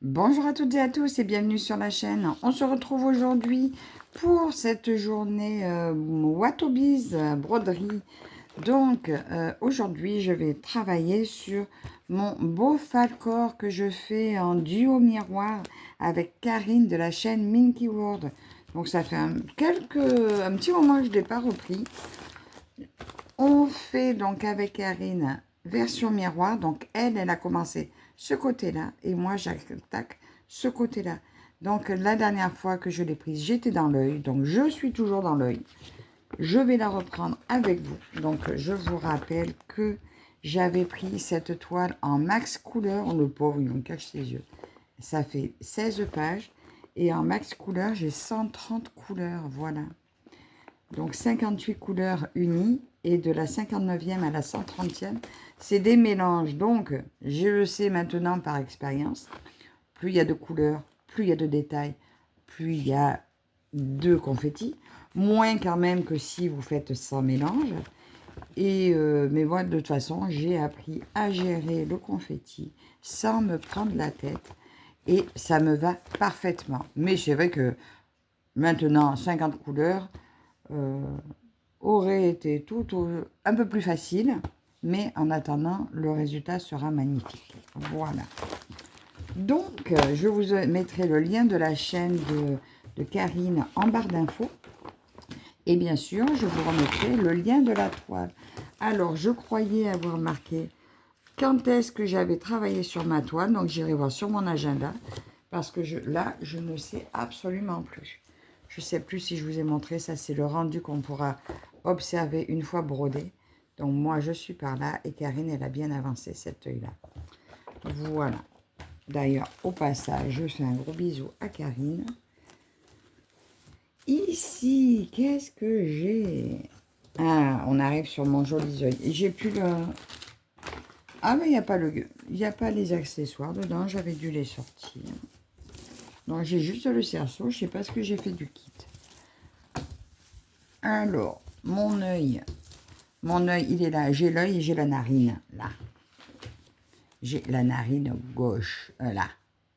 Bonjour à toutes et à tous et bienvenue sur la chaîne. On se retrouve aujourd'hui pour cette journée Watobiz broderie. Donc aujourd'hui je vais travailler sur mon beau falcor que je fais en duo miroir avec Karine de la chaîne Minky World. Donc ça fait un petit moment que je ne l'ai pas repris. On fait donc avec Karine version miroir. Donc elle a commencé ce côté-là et moi j'attaque ce côté-là. Donc la dernière fois que je l'ai prise, j'étais dans l'œil. Donc je suis toujours dans l'œil. Je vais la reprendre avec vous. Donc je vous rappelle que j'avais pris cette toile en max couleur. Le pauvre, il me cache ses yeux. Ça fait 16 pages. Et en max couleur, j'ai 130 couleurs. Voilà. Donc 58 couleurs unies. Et de la 59e à la 130e, c'est des mélanges. Donc, je le sais maintenant par expérience. Plus il y a de couleurs, plus il y a de détails, plus il y a de confettis. Moins quand même que si vous faites sans mélange. Et mais moi, de toute façon, j'ai appris à gérer le confetti sans me prendre la tête. Et ça me va parfaitement. Mais c'est vrai que maintenant, 50 couleurs aurait été un peu plus facile. Mais en attendant, le résultat sera magnifique. Voilà. Donc, je vous mettrai le lien de la chaîne de Karine en barre d'infos. Et bien sûr, je vous remettrai le lien de la toile. Alors, je croyais avoir marqué quand est-ce que j'avais travaillé sur ma toile. Donc, j'irai voir sur mon agenda. Parce que là, je ne sais absolument plus. Je ne sais plus si je vous ai montré. Ça, c'est le rendu qu'on pourra observer une fois brodé. Donc, moi, je suis par là. Et Karine, elle a bien avancé cet œil-là. Voilà. D'ailleurs, au passage, je fais un gros bisou à Karine. Ici, qu'est-ce que j'ai? Ah, on arrive sur mon joli œil. J'ai plus le... Ah, mais il n'y a pas les accessoires dedans. J'avais dû les sortir. Donc, j'ai juste le cerceau. Je ne sais pas ce que j'ai fait du kit. Alors, mon œil, il est là. J'ai l'œil et j'ai la narine, là. J'ai la narine gauche, là.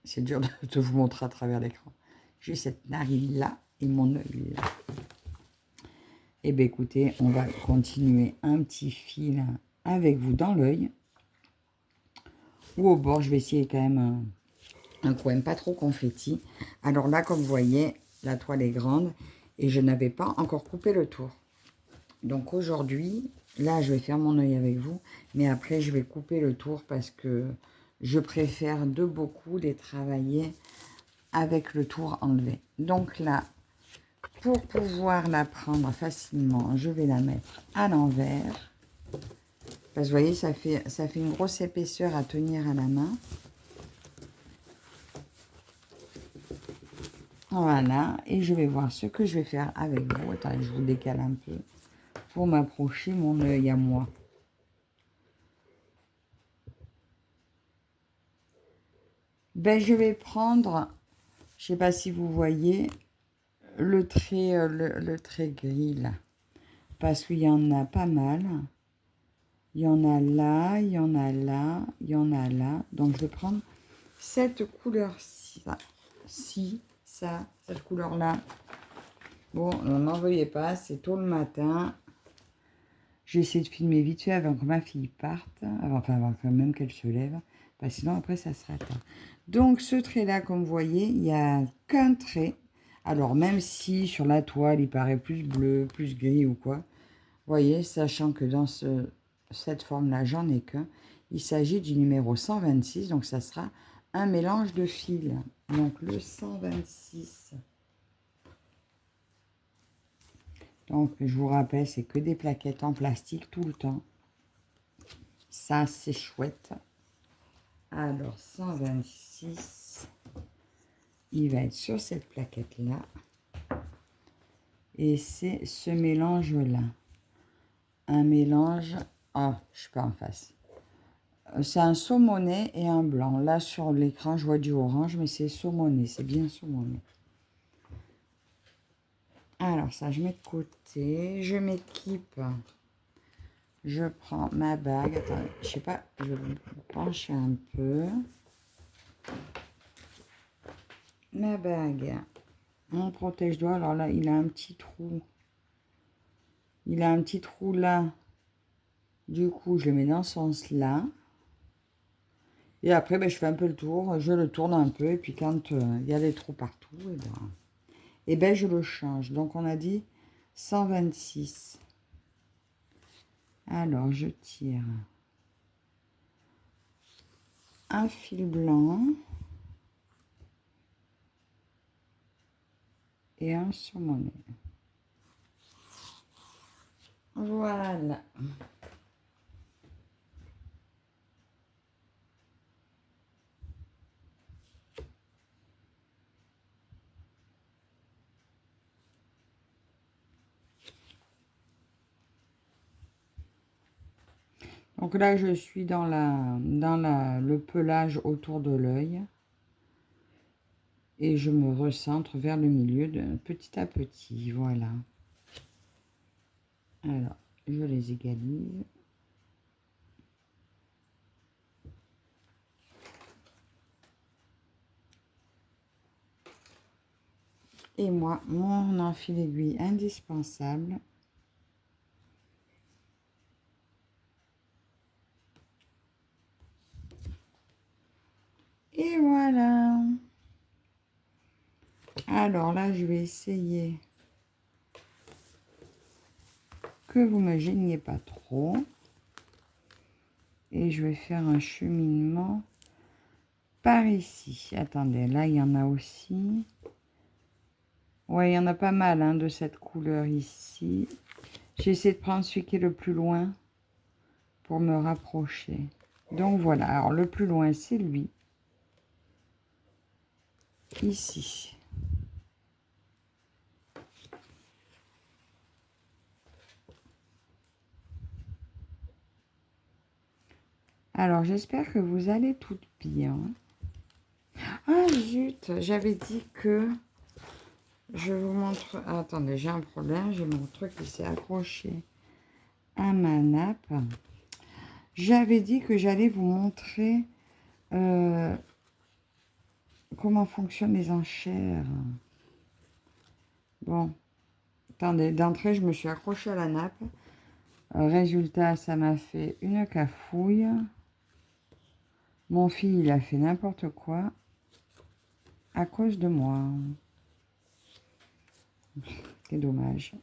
C'est dur de vous montrer à travers l'écran. J'ai cette narine-là et mon œil là. Eh bien, écoutez, on va continuer un petit fil avec vous dans l'œil. Ou au bord, je vais essayer quand même un coin pas trop confetti. Alors là, comme vous voyez, la toile est grande et je n'avais pas encore coupé le tour. Donc aujourd'hui, là, je vais faire mon œil avec vous. Mais après, je vais couper le tour parce que je préfère de beaucoup les travailler avec le tour enlevé. Donc là, pour pouvoir la prendre facilement, je vais la mettre à l'envers. Parce que vous voyez, ça fait une grosse épaisseur à tenir à la main. Voilà, et je vais voir ce que je vais faire avec vous. Attendez, je vous décale un peu pour m'approcher mon œil à moi. Ben, je vais prendre, je sais pas si vous voyez, le trait gris là. Parce qu'il y en a pas mal. Il y en a là, il y en a là, il y en a là. Donc, je vais prendre cette couleur-ci, cette couleur-là. Bon, n'en veuillez pas, c'est tôt le matin. J'ai essayé de filmer vite fait avant que ma fille parte, avant quand même qu'elle se lève, parce que sinon après ça sera tard. Donc ce trait-là, comme vous voyez, il n'y a qu'un trait. Alors même si sur la toile, il paraît plus bleu, plus gris ou quoi, vous voyez, sachant que dans cette forme-là, j'en ai qu'un. Il s'agit du numéro 126, donc ça sera un mélange de fils. Donc le 126. Donc, je vous rappelle, c'est que des plaquettes en plastique tout le temps. Ça, c'est chouette. Alors, 126, il va être sur cette plaquette-là. Et c'est ce mélange-là. Un mélange... Ah, je suis pas en face. C'est un saumoné et un blanc. Là, sur l'écran, je vois du orange, mais c'est saumoné. C'est bien saumoné. Alors, ça, je mets de côté. Je m'équipe. Je prends ma bague. Attendez, je sais pas, je vais me pencher un peu. ma bague, mon protège-doigt. Alors là, il a un petit trou. Il a un petit trou là. Du coup, je le mets dans ce sens-là. Et après, ben, je fais un peu le tour. Je le tourne un peu. Et puis, quand il y a des trous partout, et ben, je le change. Donc, on a dit 126. Alors, je tire un fil blanc et un sur mon nez. Voilà. Donc là, je suis dans le pelage autour de l'œil. Et je me recentre vers le milieu petit à petit. Voilà. Alors, je les égalise. Et moi, mon enfil aiguille indispensable. Et voilà. Alors là, je vais essayer que vous ne me gêniez pas trop. Et je vais faire un cheminement par ici. Attendez, là, il y en a aussi. Ouais, il y en a pas mal hein, de cette couleur ici. J'essaie de prendre celui qui est le plus loin pour me rapprocher. Donc voilà, alors le plus loin, c'est lui. Ici. Alors, j'espère que vous allez toutes bien. Ah, zut, j'avais dit que je vous montre... Ah, attendez, j'ai un problème. J'ai mon truc qui s'est accroché à ma nappe. J'avais dit que j'allais vous montrer comment fonctionnent les enchères. Bon, attendez, d'entrée, je me suis accrochée à la nappe. Résultat, ça m'a fait une cafouille. Mon fils, il a fait n'importe quoi à cause de moi. C'est dommage.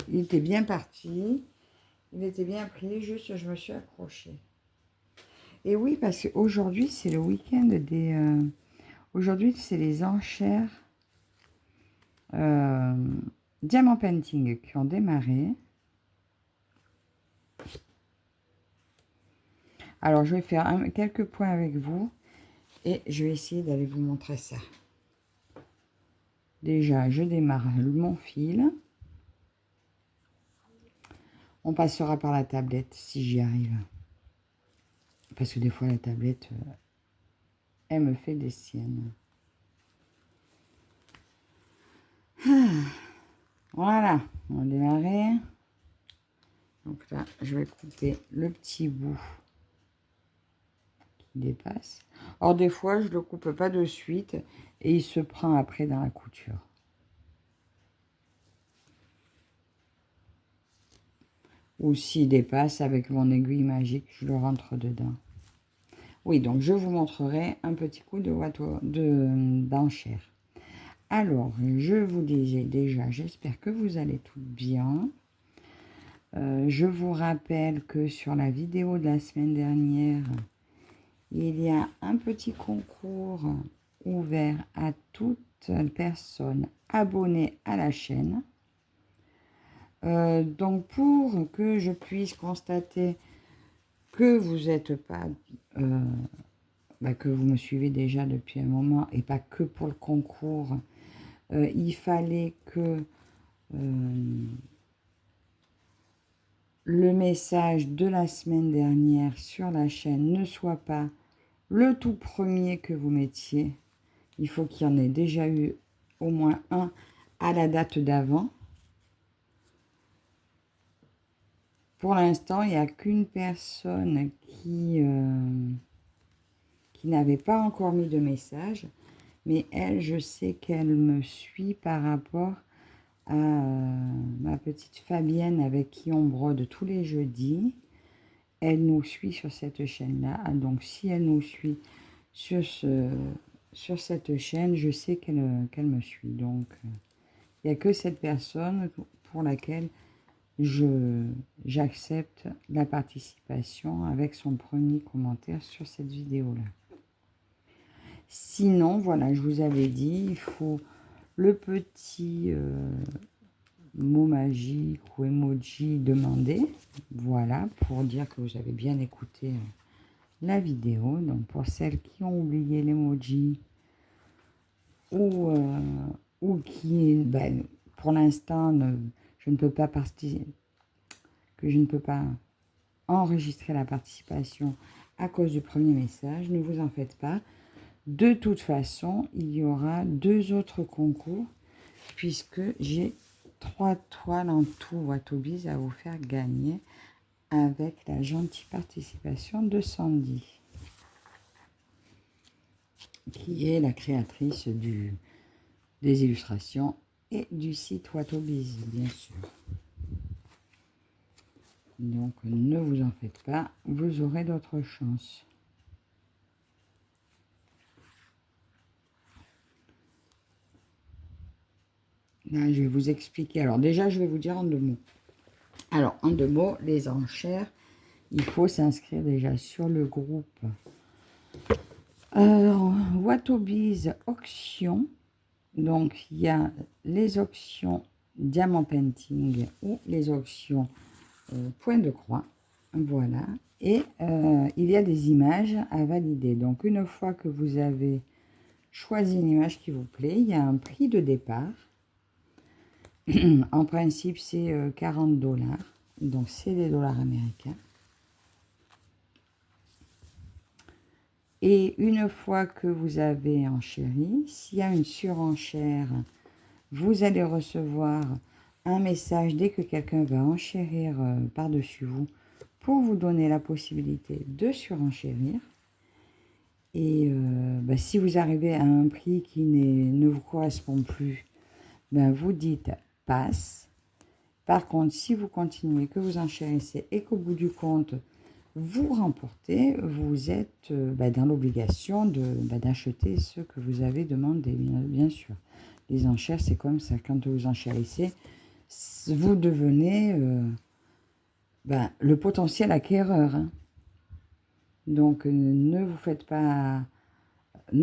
Il était bien parti. Il était bien pris. Juste, je me suis accrochée. Et oui, parce qu'aujourd'hui, c'est le week-end des... aujourd'hui, c'est les enchères Diamant Painting qui ont démarré. Alors, je vais faire quelques points avec vous. Et je vais essayer d'aller vous montrer ça. Déjà, je démarre mon fil. On passera par la tablette si j'y arrive. Parce que des fois, la tablette, elle me fait des siennes. Voilà, on va démarrer. Donc là, je vais couper le petit bout qui dépasse. Or, des fois, je ne le coupe pas de suite et il se prend après dans la couture. Ou s'il dépasse, avec mon aiguille magique, je le rentre dedans. Oui, donc je vous montrerai un petit coup d'enchère. Alors, je vous disais déjà, j'espère que vous allez tout bien. Je vous rappelle que sur la vidéo de la semaine dernière, il y a un petit concours ouvert à toute personne abonnée à la chaîne. Donc, pour que je puisse constater que vous n'êtes pas... que vous me suivez déjà depuis un moment et pas que pour le concours, il fallait que le message de la semaine dernière sur la chaîne ne soit pas le tout premier que vous mettiez. Il faut qu'il y en ait déjà eu au moins un à la date d'avant. Pour l'instant, il n'y a qu'une personne qui n'avait pas encore mis de message. Mais elle, je sais qu'elle me suit par rapport à ma petite Fabienne avec qui on brode tous les jeudis. Elle nous suit sur cette chaîne-là. Donc, si elle nous suit sur, sur cette chaîne, je sais qu'elle me suit. Donc, il n'y a que cette personne pour laquelle j'accepte la participation avec son premier commentaire sur cette vidéo-là. Sinon, voilà, je vous avais dit, il faut le petit mot magique ou emoji demandé, voilà, pour dire que vous avez bien écouté la vidéo. Donc, pour celles qui ont oublié l'emoji ou qui, ben, pour l'instant, je ne peux pas enregistrer la participation à cause du premier message, ne vous en faites pas. De toute façon, il y aura 2 autres concours puisque j'ai 3 toiles en tout Watobiz à vous faire gagner avec la gentille participation de Sandy, qui est la créatrice des illustrations et du site Watobiz, bien sûr. Donc, ne vous en faites pas, vous aurez d'autres chances. Là, je vais vous expliquer. Alors, déjà, je vais vous dire en 2 mots. Alors, en 2 mots, les enchères, il faut s'inscrire déjà sur le groupe Watobiz Auction. Donc, il y a les auctions Diamant Painting ou les auctions Point de Croix. Voilà. Et il y a des images à valider. Donc, une fois que vous avez choisi une image qui vous plaît, il y a un prix de départ. En principe, c'est 40 $. Donc, c'est des dollars américains. Et une fois que vous avez enchéri, s'il y a une surenchère, vous allez recevoir un message dès que quelqu'un va enchérir par-dessus vous pour vous donner la possibilité de surenchérir. Et si vous arrivez à un prix qui ne vous correspond plus, vous dites « passe ». Par contre, si vous continuez, que vous enchérissez et qu'au bout du compte, vous remportez, vous êtes dans l'obligation d'acheter ce que vous avez demandé, bien sûr. Les enchères, c'est comme ça. Quand vous enchérissez, vous devenez le potentiel acquéreur. Hein. Donc, ne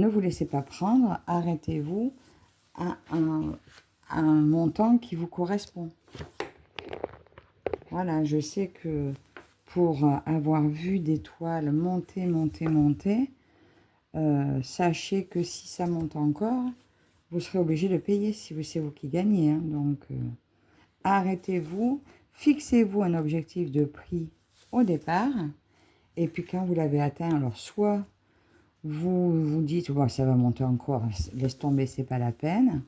vous laissez pas prendre, arrêtez-vous à un montant qui vous correspond. Voilà, je sais que pour avoir vu des toiles monter, sachez que si ça monte encore, vous serez obligé de payer si c'est vous qui gagnez. Hein. Donc, arrêtez-vous, fixez-vous un objectif de prix au départ. Et puis, quand vous l'avez atteint, alors soit vous vous dites, bon, ça va monter encore, laisse tomber, c'est pas la peine.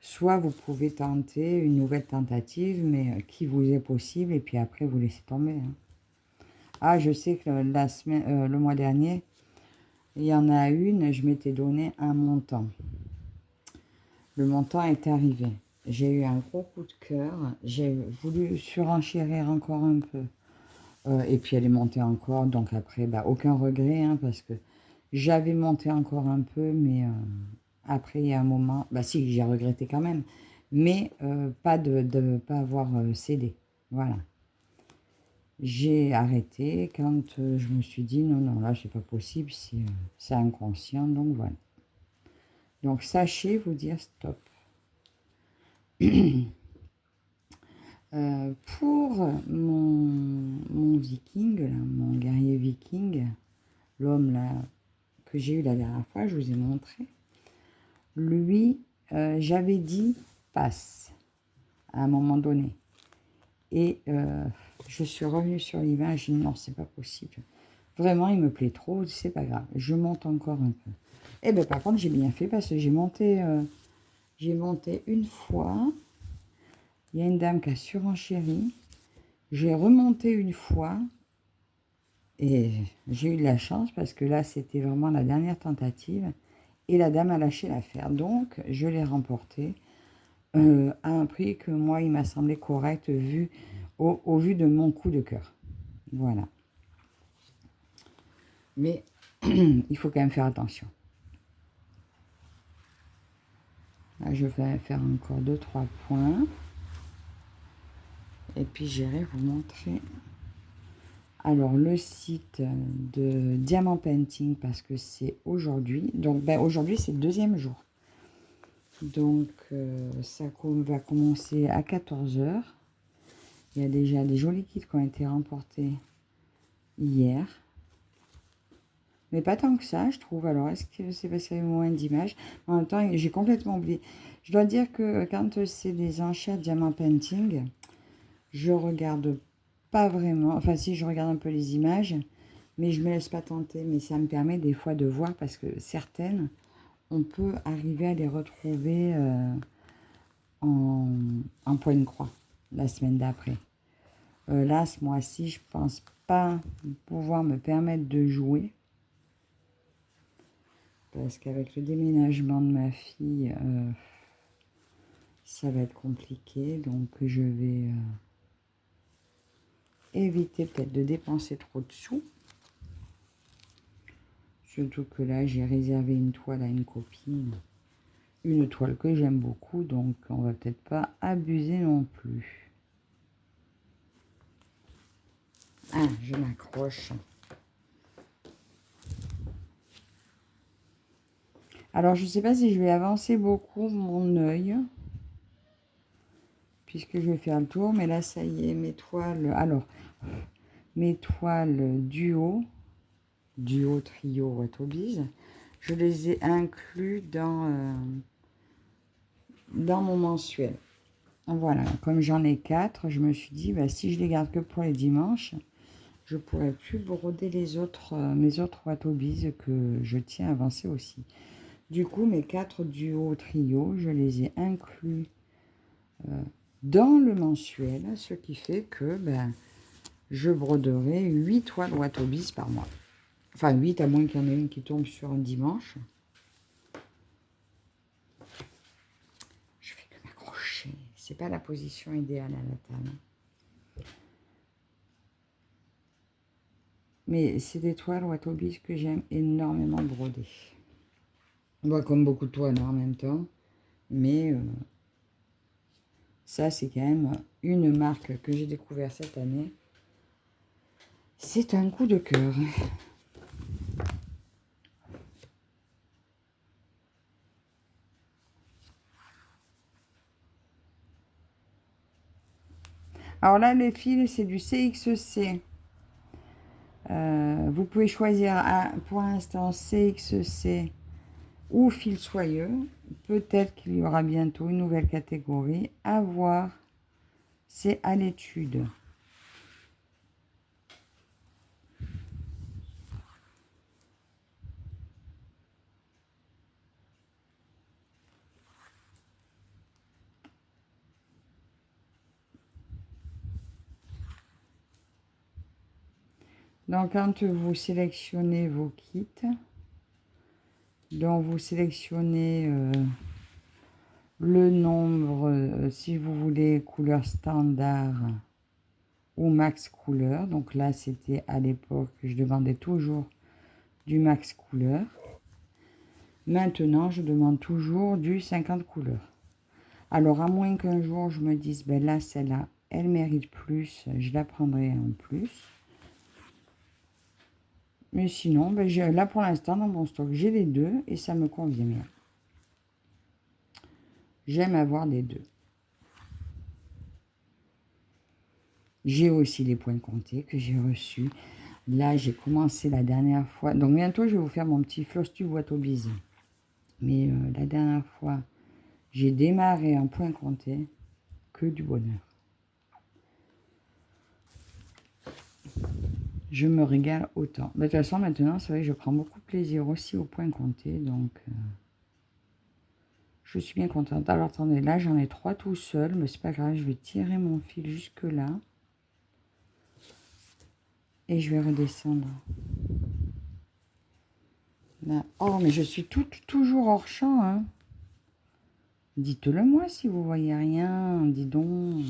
Soit vous pouvez tenter une nouvelle tentative, mais qui vous est possible, et puis après, vous laissez tomber. Hein. Ah, je sais que le mois dernier, il y en a une, je m'étais donné un montant. Le montant est arrivé. J'ai eu un gros coup de cœur. J'ai voulu surenchérir encore un peu. Et puis elle est montée encore. Donc après, aucun regret, hein, parce que j'avais monté encore un peu, mais après, il y a un moment... si, j'ai regretté quand même. Mais pas de ne pas avoir cédé. Voilà. J'ai arrêté quand je me suis dit, non, là, c'est pas possible, c'est inconscient, donc voilà. Donc, sachez vous dire stop. Pour mon viking, là, mon guerrier viking, l'homme là que j'ai eu la dernière fois, je vous ai montré, lui, j'avais dit passe à un moment donné. Et je suis revenue sur l'image, j'ai dit non, c'est pas possible. Vraiment, il me plaît trop, c'est pas grave. Je monte encore un peu. Et bien, par contre, j'ai bien fait parce que j'ai monté une fois. Il y a une dame qui a surenchéri. J'ai remonté une fois. Et j'ai eu de la chance parce que là, c'était vraiment la dernière tentative. Et la dame a lâché l'affaire. Donc, je l'ai remporté à un prix que moi, il m'a semblé correct vu, au vu de mon coup de cœur. Voilà. Mais il faut quand même faire attention. Là, je vais faire encore 2-3 points. Et puis, j'irai vous montrer. Alors, le site de Diamant Painting, parce que c'est aujourd'hui. Donc, aujourd'hui, c'est le deuxième jour. Donc, ça va commencer à 14 h. Il y a déjà des jolis kits qui ont été remportés hier. Mais pas tant que ça, je trouve. Alors, est-ce que c'est parce qu'il y a moins d'images? En même temps, j'ai complètement oublié. Je dois dire que quand c'est des enchères Diamant Painting, je regarde pas vraiment. Enfin, si, je regarde un peu les images, mais je me laisse pas tenter. Mais ça me permet des fois de voir, parce que certaines, on peut arriver à les retrouver en point de croix la semaine d'après. Là, ce mois-ci, je pense pas pouvoir me permettre de jouer. Parce qu'avec le déménagement de ma fille, ça va être compliqué. Donc, je vais éviter peut-être de dépenser trop de sous. Surtout que là, j'ai réservé une toile à une copine. Une toile que j'aime beaucoup. Donc, on va peut-être pas abuser non plus. Ah, je m'accroche. Alors, je ne sais pas si je vais avancer beaucoup mon œil, puisque je vais faire le tour. Mais là, ça y est, mes toiles... Alors, mes toiles duo, trio, Watobiz, je les ai inclus dans mon mensuel. Voilà, comme j'en ai 4, je me suis dit, bah, si je les garde que pour les dimanches, je pourrais plus broder les autres, mes autres Watobiz que je tiens à avancer aussi. Du coup, mes 4 duos trio, je les ai inclus dans le mensuel, ce qui fait que je broderai 8 toiles Watobiz par mois. Enfin, 8, à moins qu'il y en ait une qui tombe sur un dimanche. Je fais que m'accrocher. C'est pas la position idéale à la table. Mais c'est des toiles Watobiz que j'aime énormément broder. Bon, comme beaucoup de toiles en même temps. Mais ça, c'est quand même une marque que j'ai découvert cette année. C'est un coup de cœur. Alors là, les fils, c'est du CXC. Vous pouvez choisir pour l'instant CXC ou fil soyeux. Peut-être qu'il y aura bientôt une nouvelle catégorie. À voir. C'est à l'étude. Donc, quand vous sélectionnez vos kits, donc vous sélectionnez le nombre, si vous voulez, couleur standard ou max couleur. Donc là, c'était à l'époque, je demandais toujours du max couleur. Maintenant, je demande toujours du 50 couleurs. Alors, à moins qu'un jour, je me dise, ben là, celle-là, elle mérite plus, je la prendrai en plus. Mais sinon, là pour l'instant, dans mon stock, j'ai les deux et ça me convient bien. J'aime avoir les deux. J'ai aussi les points comptés que j'ai reçus. Là, j'ai commencé la dernière fois. Donc, bientôt, je vais vous faire mon petit Flosstube Watobiz. Mais la dernière fois, j'ai démarré en points comptés. Que du bonheur. Je me régale autant. De toute façon, maintenant, c'est vrai que je prends beaucoup de plaisir aussi aux points comptés. Donc, je suis bien contente. Alors, attendez, là, j'en ai 3 tout seul. Mais c'est pas grave, je vais tirer mon fil jusque là. Et je vais redescendre. Là. Oh, mais je suis toujours hors champ, hein. Dites-le moi si vous voyez rien, dis donc.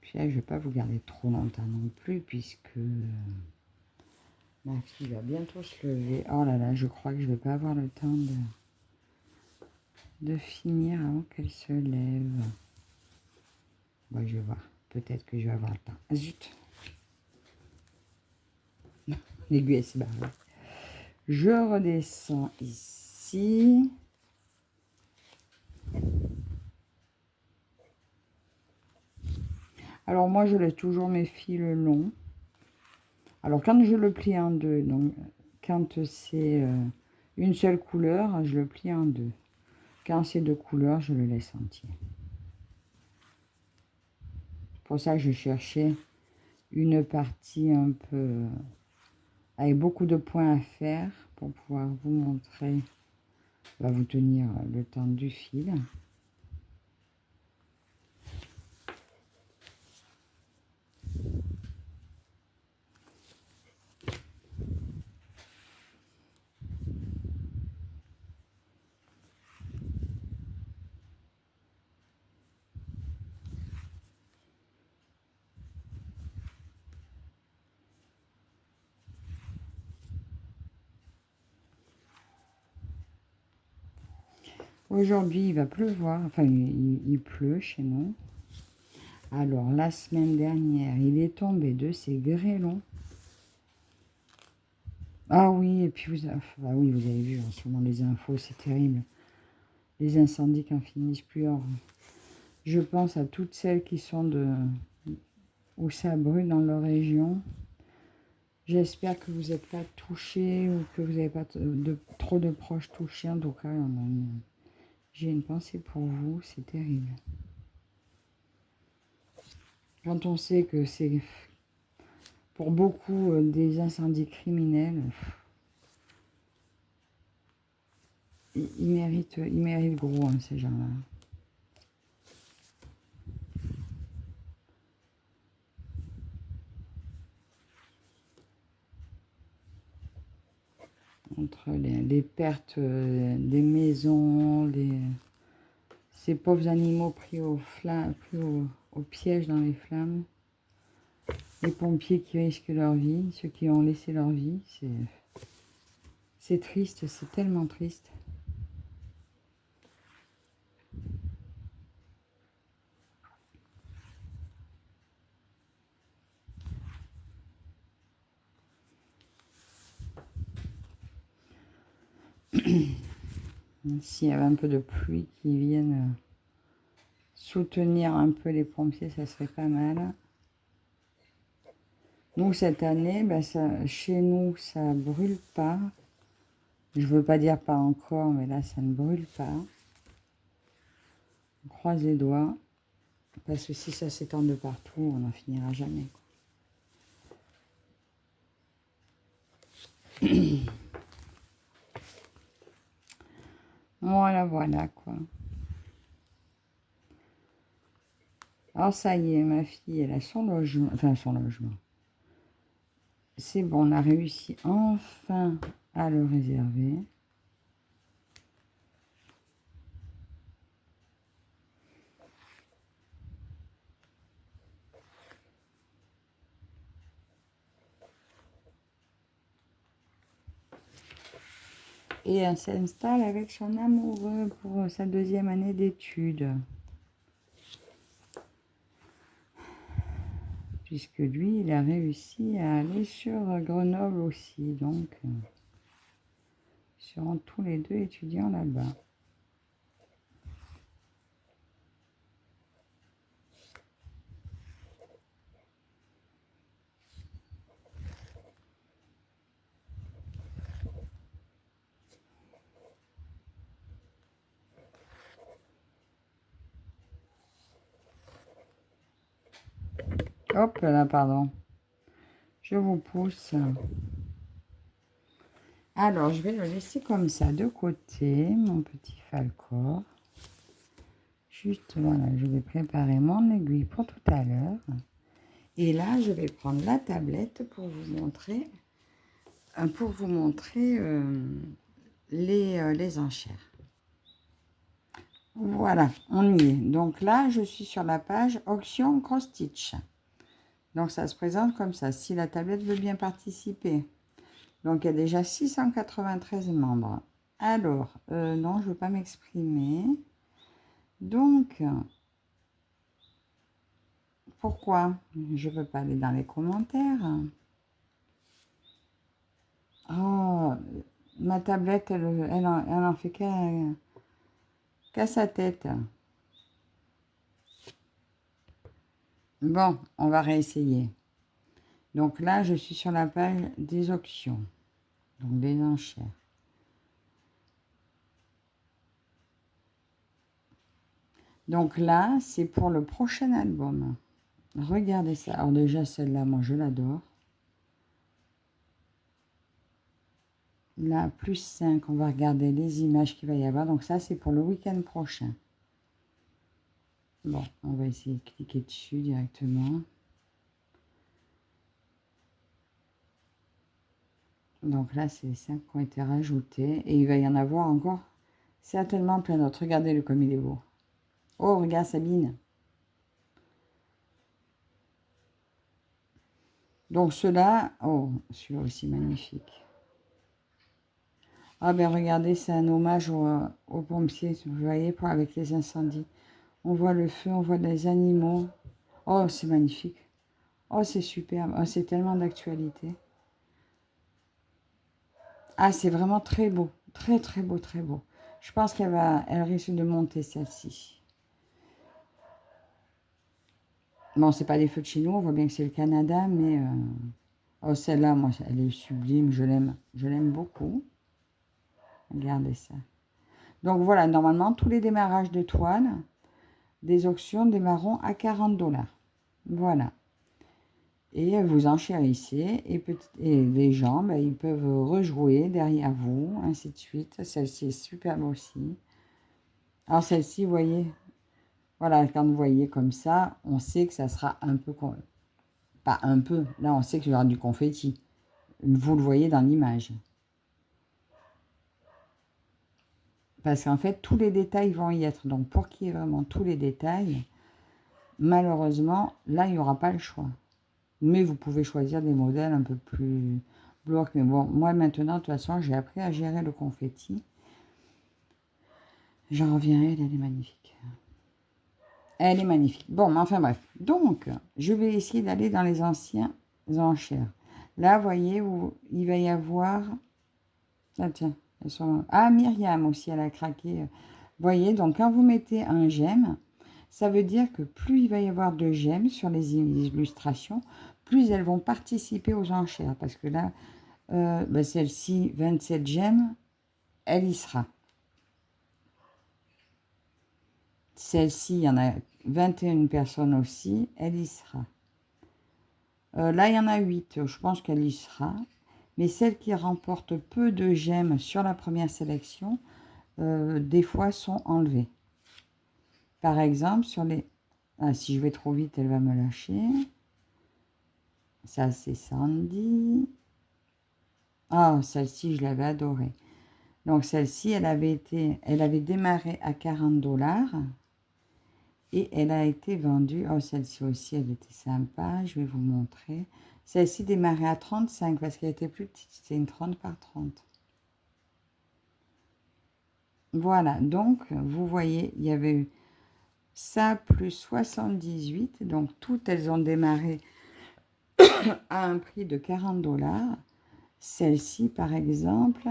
Puis là, je vais pas vous garder trop longtemps non plus, puisque ma fille va bientôt se lever. Oh là là, je crois que je vais pas avoir le temps de finir avant qu'elle se lève. Bon, je vais voir. Peut-être que je vais avoir le temps. Ah, zut. L'aiguille, elle s'est barrée. Je redescends ici. Alors moi, je laisse toujours mes fils longs. Alors quand je le plie en deux, donc quand c'est une seule couleur, je le plie en deux. Quand c'est deux couleurs, je le laisse entier. Pour ça, je cherchais une partie un peu avec beaucoup de points à faire pour pouvoir vous montrer, va vous tenir le temps du fil. Aujourd'hui, il va pleuvoir, enfin il pleut chez nous. Alors, la semaine dernière, il est tombé de ces grêlons. Ah oui, et puis ah oui, vous avez vu en ce moment les infos, c'est terrible. Les incendies qui en finissent plus. Alors, je pense à toutes celles qui sont où ça brûle dans leur région. J'espère que vous n'êtes pas touchés ou que vous n'avez pas trop de proches touchés. En tout cas, j'ai une pensée pour vous, c'est terrible. Quand on sait que c'est pour beaucoup des incendies criminels, ils méritent gros, hein, ces gens-là. Entre les pertes des maisons, ces pauvres animaux pris au piège dans les flammes, les pompiers qui risquent leur vie, ceux qui ont laissé leur vie, c'est triste, c'est tellement triste. S'il y avait un peu de pluie qui vienne soutenir un peu les pompiers, ça serait pas mal. Nous, cette année, chez nous, ça brûle pas. Je veux pas dire pas encore, mais là, ça ne brûle pas. On croise les doigts. Parce que si ça s'étend de partout, on n'en finira jamais. Voilà, voilà, quoi. Alors, ça y est, ma fille, elle a son logement. Enfin, son logement. C'est bon, on a réussi enfin à le réserver. Et elle s'installe avec son amoureux pour sa deuxième année d'études. Puisque lui, il a réussi à aller sur Grenoble aussi. Donc, ils seront tous les deux étudiants là-bas. Hop là, pardon. Je vous pousse. Alors, je vais le laisser comme ça de côté, mon petit Falcor. Juste, voilà, je vais préparer mon aiguille pour tout à l'heure. Et là, je vais prendre la tablette pour vous montrer, les enchères. Voilà, on y est. Donc là, je suis sur la page Auction Cross Stitch. Donc ça se présente comme ça, si la tablette veut bien participer. Donc il y a déjà 693 membres. Alors, non, je ne veux pas m'exprimer. Donc, pourquoi je ne peux pas aller dans les commentaires? Oh, ma tablette, elle en fait qu'à sa tête. Bon, on va réessayer. Donc là, je suis sur la page des auctions, donc des enchères. Donc là, c'est pour le prochain album. Regardez ça. Alors déjà, celle-là, moi, je l'adore. Là, plus 5, on va regarder les images qu'il va y avoir. Donc ça, c'est pour le week-end prochain. Bon, on va essayer de cliquer dessus directement. Donc là, c'est les 5 qui ont été rajoutés. Et il va y en avoir encore certainement plein d'autres. Regardez-le comme il est beau. Oh, regarde Sabine. Donc ceux-là, oh, celui-là aussi magnifique. Ah ben regardez, c'est un hommage aux pompiers, vous voyez, avec les incendies. On voit le feu, on voit les animaux. Oh, c'est magnifique. Oh, c'est superbe. Oh, c'est tellement d'actualité. Ah, c'est vraiment très beau. Très, très beau, très beau. Je pense elle risque de monter celle-ci. Bon, c'est pas des feux de chez nous, on voit bien que c'est le Canada, mais... Oh, celle-là, moi, elle est sublime, je l'aime. Je l'aime beaucoup. Regardez ça. Donc voilà, normalement, tous les démarrages de toile des auctions démarreront à 40 $. Voilà. Et vous enchérissez et les gens, ben, ils peuvent rejouer derrière vous, ainsi de suite. Celle-ci est superbe aussi. Alors celle-ci, vous voyez, voilà, quand vous voyez comme ça, on sait que ça sera un peu, pas un peu, là on sait qu'il y aura du confetti. Vous le voyez dans l'image. Parce qu'en fait, tous les détails vont y être. Donc pour qu'il y ait vraiment tous les détails, malheureusement, là, il n'y aura pas le choix. Mais vous pouvez choisir des modèles un peu plus blocs. Mais bon, moi maintenant, de toute façon, j'ai appris à gérer le confetti. J'en reviens, elle est magnifique. Elle est magnifique. Bon, mais enfin bref. Donc, je vais essayer d'aller dans les anciens enchères. Là, vous voyez, où il va y avoir... Ah tiens, elles sont... Ah, Myriam aussi, elle a craqué. Vous voyez, donc quand vous mettez un j'aime, ça veut dire que plus il va y avoir de j'aime sur les illustrations, plus elles vont participer aux enchères. Parce que là, ben celle-ci, 27 j'aime, elle y sera. Celle-ci, il y en a 21 personnes aussi, elle y sera. Là, il y en a 8, je pense qu'elle y sera. Mais celles qui remportent peu de j'aime sur la première sélection, des fois sont enlevées. Par exemple, sur les... Ah, si je vais trop vite, elle va me lâcher. Ça, c'est Sandy. Ah, celle-ci, je l'avais adorée. Donc, celle-ci, elle avait démarré à 40 $. Et elle a été vendue. Oh, celle-ci aussi, elle était sympa. Je vais vous montrer. Celle-ci démarrait à 35 parce qu'elle était plus petite. C'était une 30 par 30. Voilà. Donc, vous voyez, il y avait eu ça plus 78. Donc, toutes elles ont démarré à un prix de 40 $. Celle-ci, par exemple,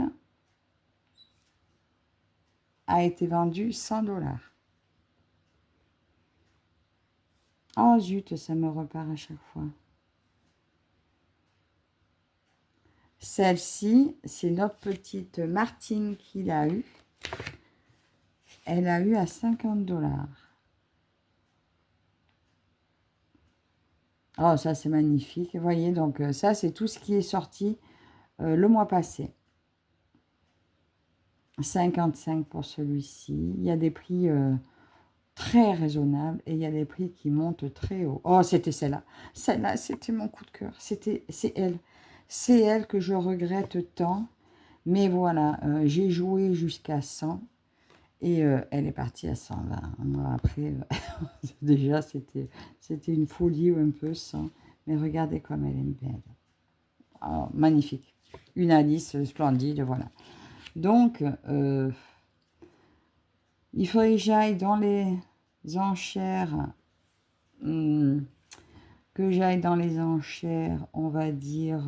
a été vendue 100 $. Oh zut, ça me repart à chaque fois. Celle-ci, c'est notre petite Martine qui l'a eu. Elle a eu à 50 $. Oh, ça c'est magnifique. Vous voyez, donc ça c'est tout ce qui est sorti le mois passé. 55 pour celui-ci. Il y a des prix très raisonnables et il y a des prix qui montent très haut. Oh, c'était celle-là. Celle-là, c'était mon coup de cœur. C'est elle. C'est elle que je regrette tant. Mais voilà, j'ai joué jusqu'à 100 et elle est partie à 120. Moi, après, déjà, c'était une folie ou un peu 100. Mais regardez comme elle est belle. Oh, magnifique. Une Alice splendide, voilà. Donc, il faudrait que j'aille dans les enchères. Que j'aille dans les enchères, on va dire...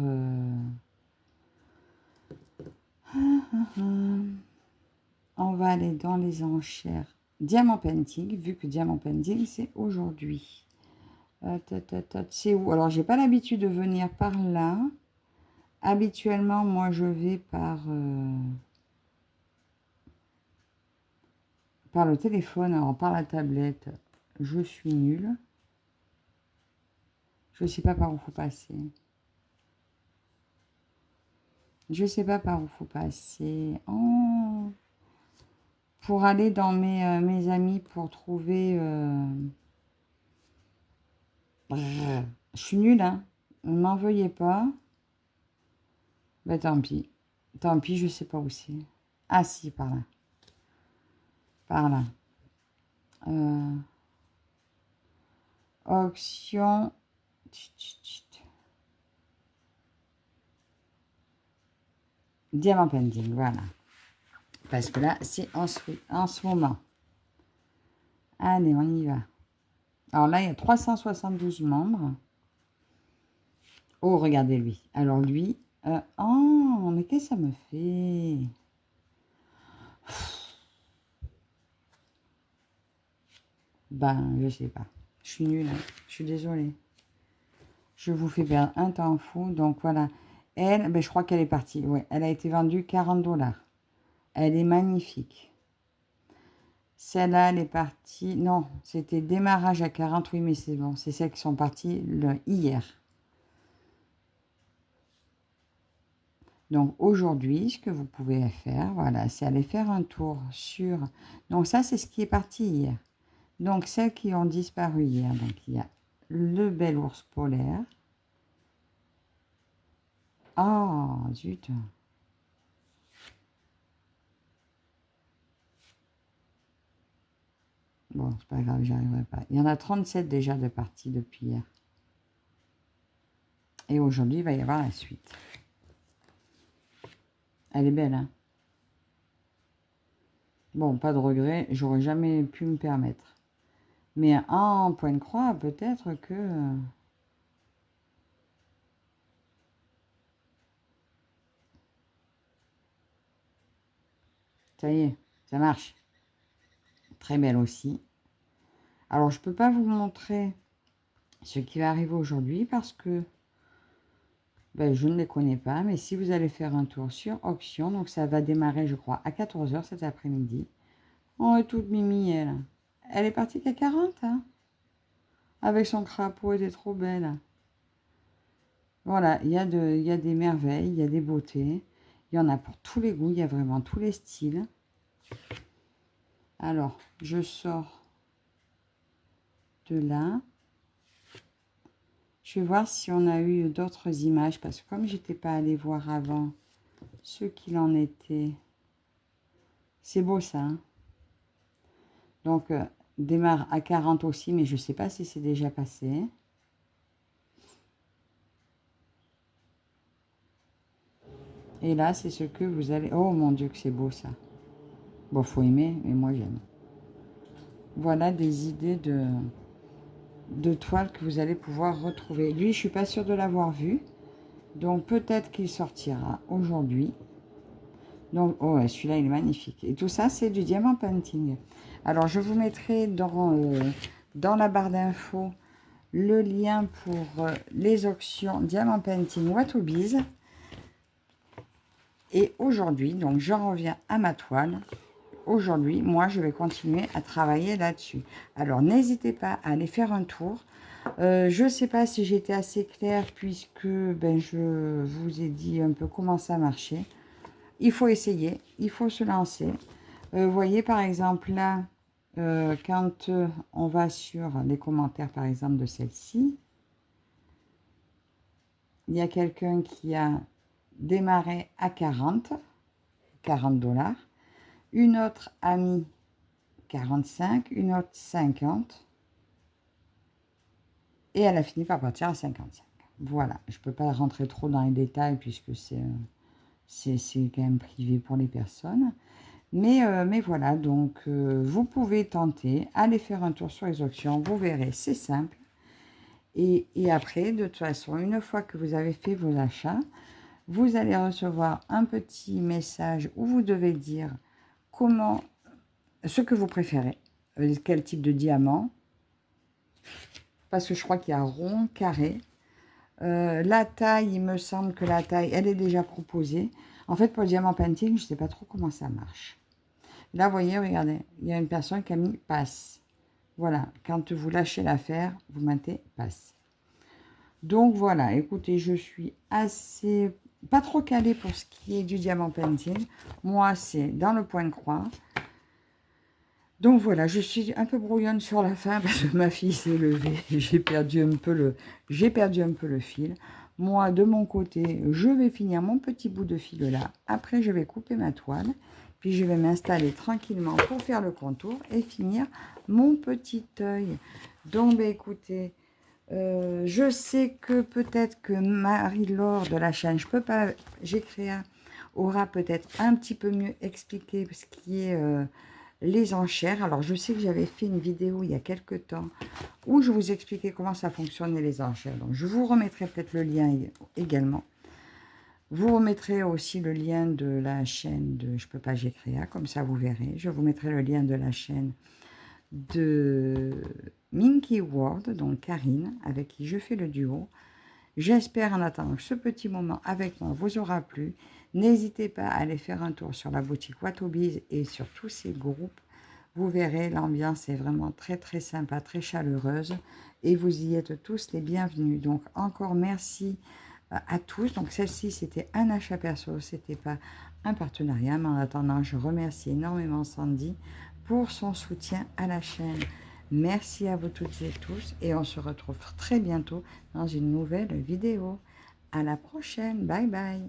on va aller dans les enchères. Diamant Painting, vu que Diamant Painting, c'est aujourd'hui. C'est où? Alors, j'ai pas l'habitude de venir par là. Habituellement, moi, je vais par le téléphone, alors par la tablette. Je suis nulle. Je ne sais pas par où faut passer. Je sais pas par où faut passer. Oh. Pour aller dans mes amis, pour trouver... Je suis nulle, hein. Ne m'en veuillez pas. Ben tant pis. Tant pis, je sais pas où c'est. Ah si, par là. Par là. Auction. Diamant Pending, voilà. Parce que là, c'est en ce moment. Allez, on y va. Alors là, il y a 372 membres. Oh, regardez lui. Alors lui... oh, mais qu'est-ce que ça me fait? Ben, je sais pas. Je suis nulle. Hein. Je suis désolée. Je vous fais perdre un temps fou. Donc voilà. Elle, ben, je crois qu'elle est partie. Ouais, elle a été vendue 40 $. Elle est magnifique. Celle-là, elle est partie. Non, c'était démarrage à 40. Oui, mais c'est bon. C'est celles qui sont parties hier. Donc aujourd'hui, ce que vous pouvez faire, voilà, c'est aller faire un tour sur... Donc ça, c'est ce qui est parti hier. Donc celles qui ont disparu hier. Donc il y a le bel ours polaire. Ah, zut. Bon, c'est pas grave, j'arriverai pas. Il y en a 37 déjà de parties depuis hier. Et aujourd'hui, il va y avoir la suite. Elle est belle, hein? Bon, pas de regret, j'aurais jamais pu me permettre. Mais en point de croix, peut-être que... Ça y est, ça marche. Très belle aussi. Alors, je ne peux pas vous montrer ce qui va arriver aujourd'hui parce que ben, je ne les connais pas. Mais si vous allez faire un tour sur Auction, donc ça va démarrer, je crois, à 14 h cet après-midi. Oh, et toute mimi, elle. Elle est partie qu'à 40, hein. Avec son crapaud, elle est trop belle. Voilà, il y a des merveilles, il y a des beautés. Il y en a pour tous les goûts, il y a vraiment tous les styles. Alors, je sors de là. Je vais voir si on a eu d'autres images, parce que comme j'étais pas allée voir avant ce qu'il en était. C'est beau ça. Hein, donc, démarre à 40 aussi, mais je ne sais pas si c'est déjà passé. Et là, c'est ce que vous allez... Oh mon Dieu, que c'est beau ça. Bon, faut aimer, mais moi j'aime. Voilà des idées de toiles que vous allez pouvoir retrouver. Lui, je suis pas sûre de l'avoir vu. Donc, peut-être qu'il sortira aujourd'hui. Donc, oh, celui-là, il est magnifique. Et tout ça, c'est du diamant painting. Alors, je vous mettrai dans la barre d'infos le lien pour les auctions diamant painting Watobiz. Et aujourd'hui, donc, j'en reviens à ma toile. Aujourd'hui, moi, je vais continuer à travailler là-dessus. Alors, n'hésitez pas à aller faire un tour. Je ne sais pas si j'étais assez claire puisque ben, je vous ai dit un peu comment ça marchait. il faut essayer, il faut se lancer. Vous voyez, par exemple, là, quand on va sur les commentaires, par exemple, de celle-ci, il y a quelqu'un qui a démarré à 40 $. Une autre a mis 45, une autre 50. Et elle a fini par partir à 55. Voilà, je ne peux pas rentrer trop dans les détails puisque c'est quand même privé pour les personnes. Mais voilà, donc vous pouvez tenter, aller faire un tour sur les auctions, vous verrez, c'est simple. Et après, de toute façon, une fois que vous avez fait vos achats, vous allez recevoir un petit message où vous devez dire comment, ce que vous préférez, quel type de diamant, parce que je crois qu'il y a rond, carré. La taille, il me semble que la taille, elle est déjà proposée. En fait, pour le diamant painting, je ne sais pas trop comment ça marche. Là, vous voyez, regardez, il y a une personne qui a mis passe. Voilà, quand vous lâchez l'affaire, vous mettez passe. Donc voilà, écoutez, je suis assez, pas trop calée pour ce qui est du diamant painting. Moi, c'est dans le point de croix. Donc voilà, je suis un peu brouillonne sur la fin parce que ma fille s'est levée. J'ai perdu un peu le fil. Moi, de mon côté, je vais finir mon petit bout de fil là. Après, je vais couper ma toile. Puis, je vais m'installer tranquillement pour faire le contour et finir mon petit œil. Donc, bah, écoutez, je sais que peut-être que Marie-Laure de la chaîne, je peux pas, j'ai créé aura peut-être un petit peu mieux expliqué ce qui est les enchères. Alors, je sais que j'avais fait une vidéo il y a quelques temps où je vous expliquais comment ça fonctionnait les enchères. Donc, je vous remettrai peut-être le lien également. Vous remettrez aussi le lien de la chaîne de Je peux pas, j'ai créa, comme ça vous verrez. Je vous mettrai le lien de la chaîne de Minky World, donc Karine, avec qui je fais le duo. J'espère en attendant que ce petit moment avec moi vous aura plu. N'hésitez pas à aller faire un tour sur la boutique Watobiz et sur tous ces groupes. Vous verrez, l'ambiance est vraiment très très sympa, très chaleureuse. Et vous y êtes tous les bienvenus. Donc encore merci à tous. Donc celle-ci, c'était un achat perso, c'était pas un partenariat. Mais en attendant, je remercie énormément Sandy pour son soutien à la chaîne. Merci à vous toutes et tous. Et on se retrouve très bientôt dans une nouvelle vidéo. À la prochaine. Bye bye.